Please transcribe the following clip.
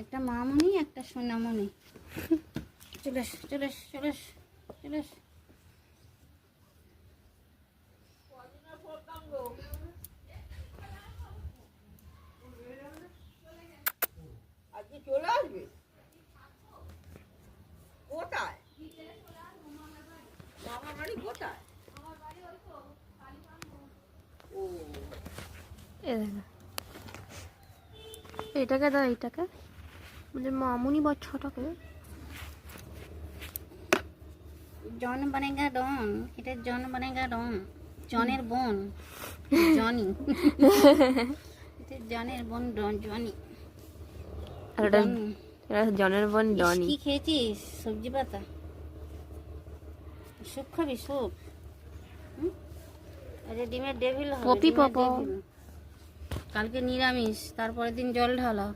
একটা মামনি একটা সোনামণি। চলে আস চলে আস চলে আস চলে আস। আজকে চলে আসবে কোথায়? মামার বাড়ি কোথায়? ও এটাকে দাও, এইটাকে বলে মামুনি বাচ্চাটাকে। জন বানেগা ডন, এটা জন বানেগা ডন, জনের বোন জনি। এটা জনের বোন জনি। আর ওটা জনের বোন ডনি। কি খেয়েছিস? সবজি পাতা স্যুপ খাবি? স্যুপ? আরে ডিমের ডেভিল হবে। পপি ডিমের পপো। ডেভিল। কালকে নিরামিষ, তারপরের দিন জল ঢালা।